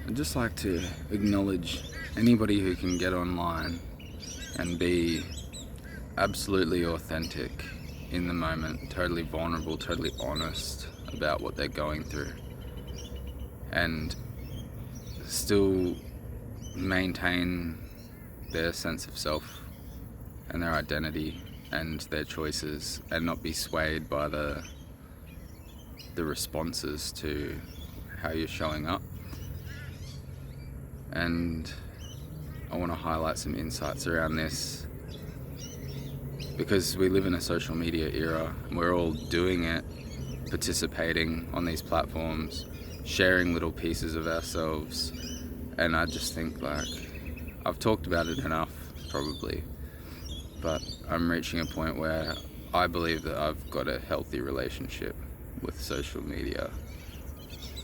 I'd just like to acknowledge anybody who can get online and be absolutely authentic in the moment, totally vulnerable, totally honest about what they're going through, and still maintain their sense of self and their identity and their choices, and not be swayed by the responses to how you're showing up. And I want to highlight some insights around this, because we live in a social media era. We're all doing it, participating on these platforms, sharing little pieces of ourselves, and I just think, like, I've talked about it enough probably, but I'm reaching a point where I believe that I've got a healthy relationship with social media.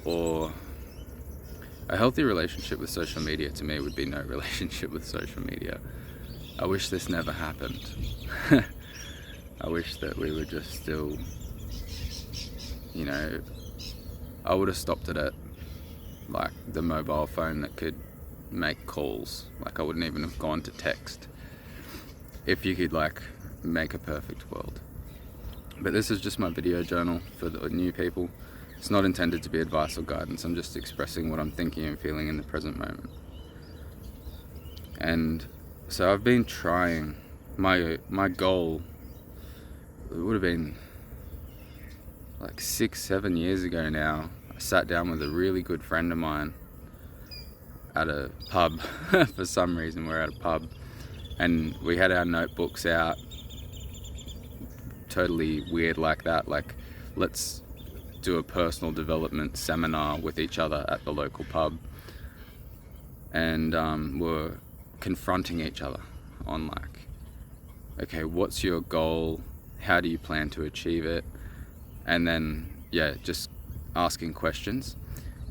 Or a healthy relationship with social media to me would be no relationship with social media. I wish this never happened. I wish that we were just still, I would have stopped it at like the mobile phone that could make calls. Like, I wouldn't even have gone to text if you could like make a perfect world. But this is just my video journal for the new people. It's not intended to be advice or guidance. I'm just expressing what I'm thinking and feeling in the present moment. And so I've been trying, my goal, it would have been like 6-7 years ago now. I sat down with a really good friend of mine at a pub. For some reason we're at a pub, and we had our notebooks out, totally weird like that, like, let's do a personal development seminar with each other at the local pub. And we're confronting each other on like, okay, what's your goal? How do you plan to achieve it? And then, just asking questions.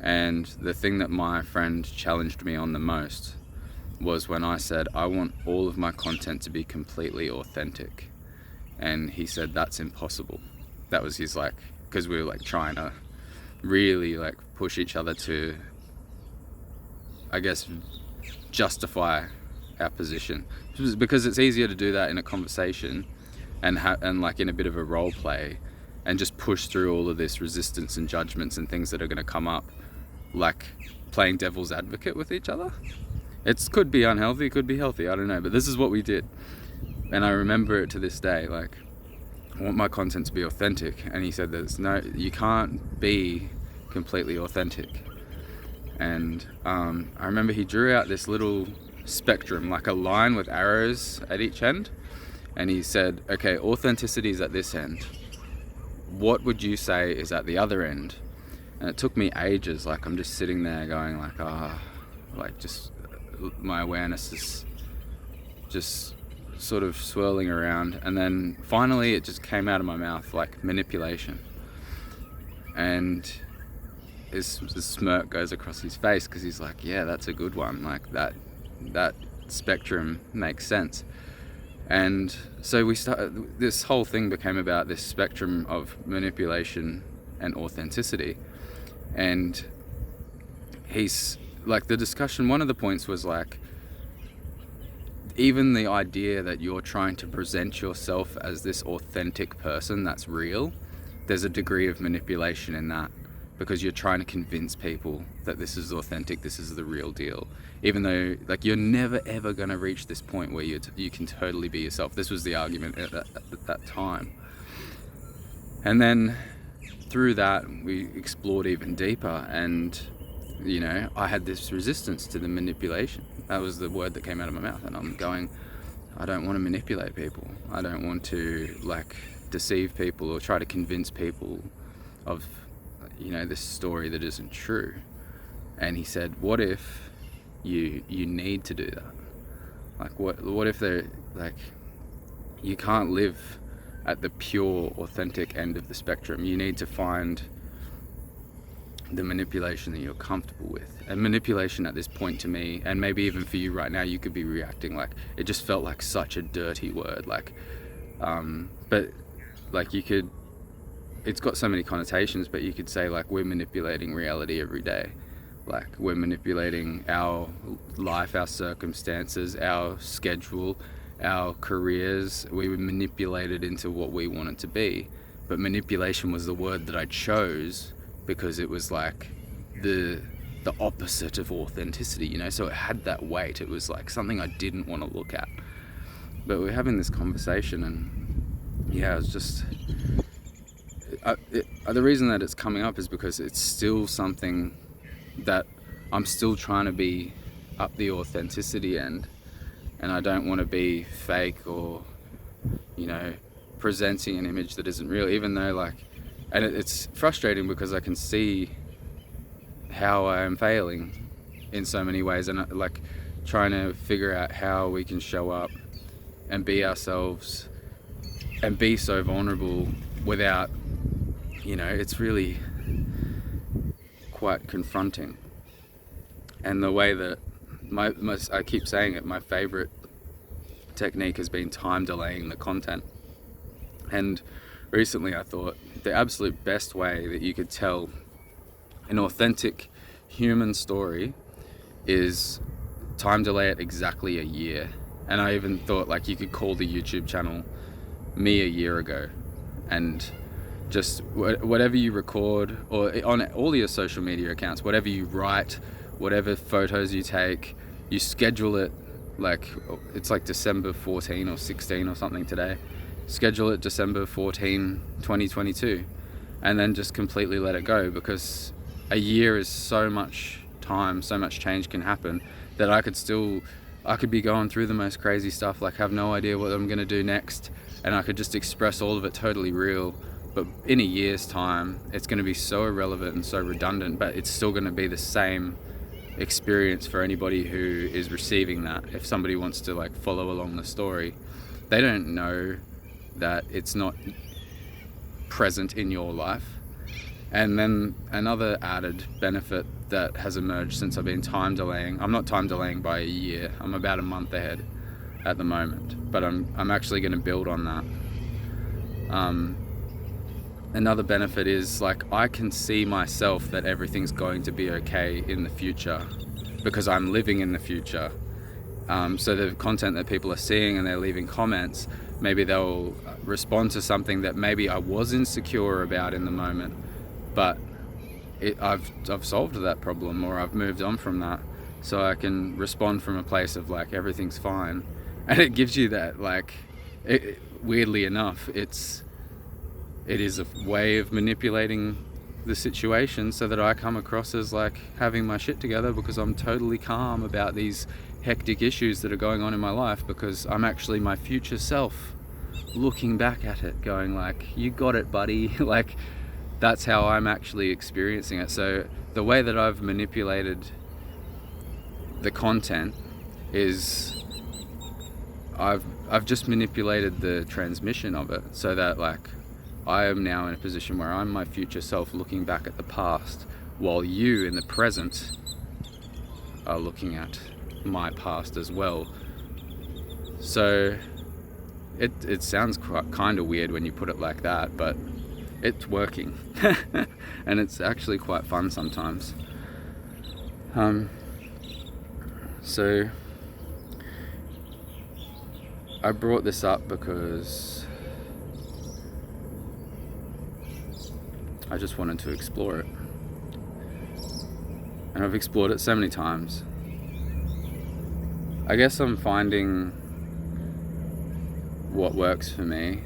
And the thing that my friend challenged me on the most was when I said, I want all of my content to be completely authentic. And he said, that's impossible. That was his, like, because we were like trying to really like push each other to, I guess, justify our position, because it's easier to do that in a conversation and like in a bit of a role play, and just push through all of this resistance and judgments and things that are going to come up, like playing devil's advocate with each other. It could be unhealthy, it could be healthy, I don't know, but this is what we did. And I remember it to this day. Like, I want my content to be authentic, and he said you can't be completely authentic. And I remember he drew out this little spectrum, like a line with arrows at each end, and he said, okay, authenticity is at this end, what would you say is at the other end? And it took me ages. Like, I'm just sitting there going like, like, just my awareness is just sort of swirling around, and then finally it just came out of my mouth, like, manipulation. And this smirk goes across his face, because he's like, yeah, that's a good one, like that spectrum makes sense. And so this whole thing became about this spectrum of manipulation and authenticity. And he's like, the discussion, one of the points was like, even the idea that you're trying to present yourself as this authentic person that's real, there's a degree of manipulation in that, because you're trying to convince people that this is authentic, this is the real deal, even though, like, you're never ever going to reach this point where you can totally be yourself. This was the argument at that time. And then through that we explored even deeper, and I had this resistance to the manipulation. That was the word that came out of my mouth, and I'm going, I don't want to manipulate people. I don't want to like deceive people or try to convince people of this story that isn't true. And he said, what if you need to do that? Like, what if they're like, you can't live at the pure authentic end of the spectrum. You need to find the manipulation that you're comfortable with. And manipulation at this point, to me, and maybe even for you right now, you could be reacting like, it just felt like such a dirty word, like but like, you could, it's got so many connotations, but you could say like, we're manipulating reality every day. Like, we're manipulating our life, our circumstances, our schedule, our careers. We were manipulated into what we wanted to be. But manipulation was the word that I chose because it was like the opposite of authenticity, you know? So it had that weight. It was like something I didn't want to look at. But we're having this conversation, and yeah, it's just... the reason that it's coming up is because it's still something that I'm still trying to be up the authenticity end, and I don't want to be fake or, you know, presenting an image that isn't real, even though, like, and it's frustrating because I can see how I am failing in so many ways, and like trying to figure out how we can show up and be ourselves and be so vulnerable without, you know, it's really quite confronting. And the way that I keep saying it, my favorite technique has been time delaying the content. And recently I thought the absolute best way that you could tell an authentic human story is time delay it exactly a year. And I even thought, like, you could call the YouTube channel Me a Year Ago, and just whatever you record, or on all your social media accounts, whatever you write, whatever photos you take, you schedule it. Like, it's like December 14 or 16 or something today. Schedule it December 14, 2022, and then just completely let it go, because a year is so much time, so much change can happen, that I could be going through the most crazy stuff, like have no idea what I'm going to do next, and I could just express all of it totally real. But in a year's time, it's going to be so irrelevant and so redundant, but it's still going to be the same experience for anybody who is receiving that. If somebody wants to, like, follow along the story, they don't know that it's not present in your life. And then another added benefit that has emerged since I've been time delaying, I'm not time delaying by a year, I'm about a month ahead at the moment, but I'm actually going to build on that. Another benefit is, like, I can see myself that everything's going to be okay in the future because I'm living in the future. So the content that people are seeing and they're leaving comments, maybe they'll respond to something that maybe I was insecure about in the moment, but I've solved that problem, or I've moved on from that, so I can respond from a place of, like, everything's fine. And it gives you that, like, weirdly enough, it is a way of manipulating the situation so that I come across as, like, having my shit together, because I'm totally calm about these hectic issues that are going on in my life, because I'm actually my future self looking back at it going, like, you got it, buddy. Like, that's how I'm actually experiencing it. So the way that I've manipulated the content is I've just manipulated the transmission of it, so that, like, I am now in a position where I'm my future self looking back at the past, while you in the present are looking at my past as well. So it sounds kind of weird when you put it like that, but it's working. And it's actually quite fun sometimes. So I brought this up because I just wanted to explore it. And I've explored it so many times. I guess I'm finding what works for me.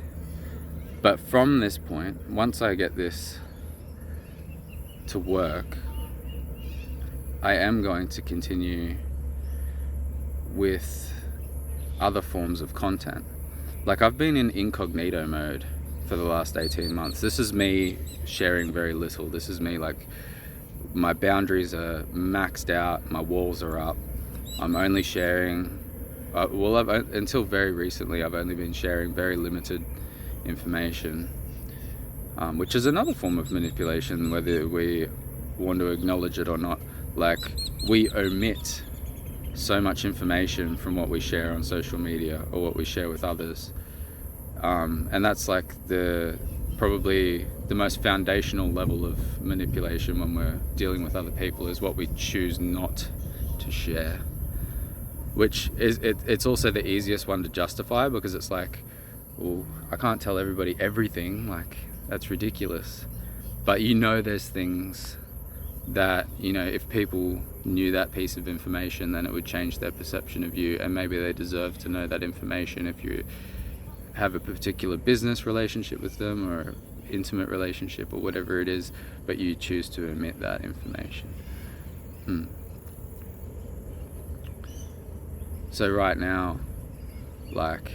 But from this point, once I get this to work, I am going to continue with other forms of content. Like, I've been in incognito mode for the last 18 months. This is me sharing very little. This is me, like, my boundaries are maxed out, my walls are up. I'm only sharing, until very recently, I've only been sharing very limited information, which is another form of manipulation, whether we want to acknowledge it or not. Like, we omit so much information from what we share on social media or what we share with others. And that's, like, probably the most foundational level of manipulation when we're dealing with other people is what we choose not to share, which is it's also the easiest one to justify, because it's like, well, I can't tell everybody everything, like that's ridiculous. But you know, there's things that, you know, if people knew that piece of information, then it would change their perception of you, and maybe they deserve to know that information if you have a particular business relationship with them or intimate relationship or whatever it is, but you choose to omit that information. So right now, like,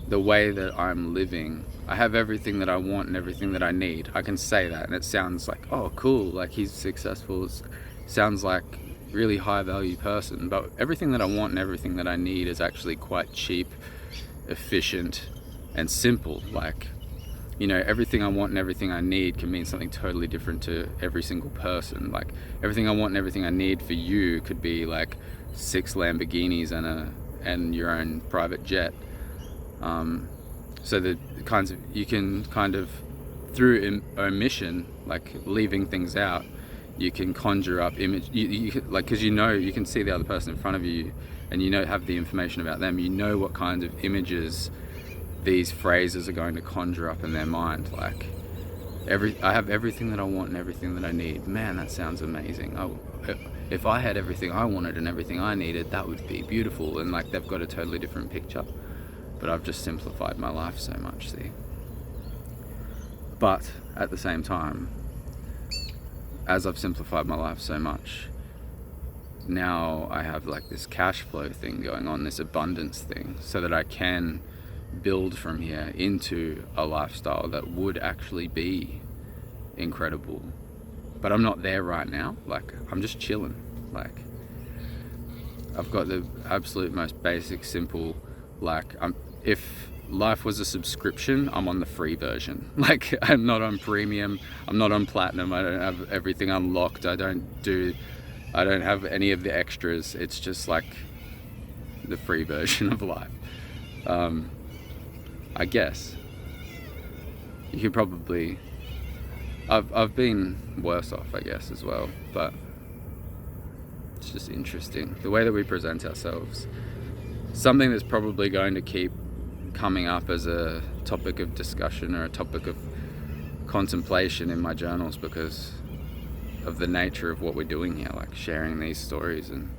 the way that I'm living, I have everything that I want and everything that I need. I can say that, and it sounds like, oh cool, like he's successful, it sounds like really high value person, but everything that I want and everything that I need is actually quite cheap, efficient, and simple. Like, you know, everything I want and everything I need can mean something totally different to every single person. Like, everything I want and everything I need for you could be like 6 Lamborghinis and your own private jet. So the kinds of, you can kind of, through omission, like leaving things out, you can conjure up image, you like, because you know, you can see the other person in front of you, and you know, have the information about them, you know what kinds of images these phrases are going to conjure up in their mind. Like, I have everything that I want and everything that I need. Man, that sounds amazing. If I had everything I wanted and everything I needed, that would be beautiful. And like, they've got a totally different picture. But I've just simplified my life so much, see. But at the same time, as I've simplified my life so much, now I have like this cash flow thing going on, this abundance thing, so that I can build from here into a lifestyle that would actually be incredible. But I'm not there right now. Like, I'm just chilling. Like, I've got the absolute most basic, simple, like, if life was a subscription, I'm on the free version. Like, I'm not on premium, I'm not on platinum, I don't have everything unlocked, I don't have any of the extras. It's just like the free version of life. I guess you could probably, I've been worse off, I guess, as well, but it's just interesting the way that we present ourselves. Something that's probably going to keep coming up as a topic of discussion or a topic of contemplation in my journals, because of the nature of what we're doing here, like sharing these stories and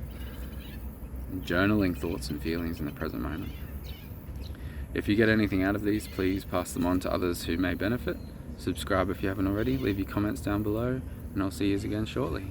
journaling thoughts and feelings in the present moment. If you get anything out of these, please pass them on to others who may benefit. Subscribe if you haven't already, leave your comments down below, and I'll see you again shortly.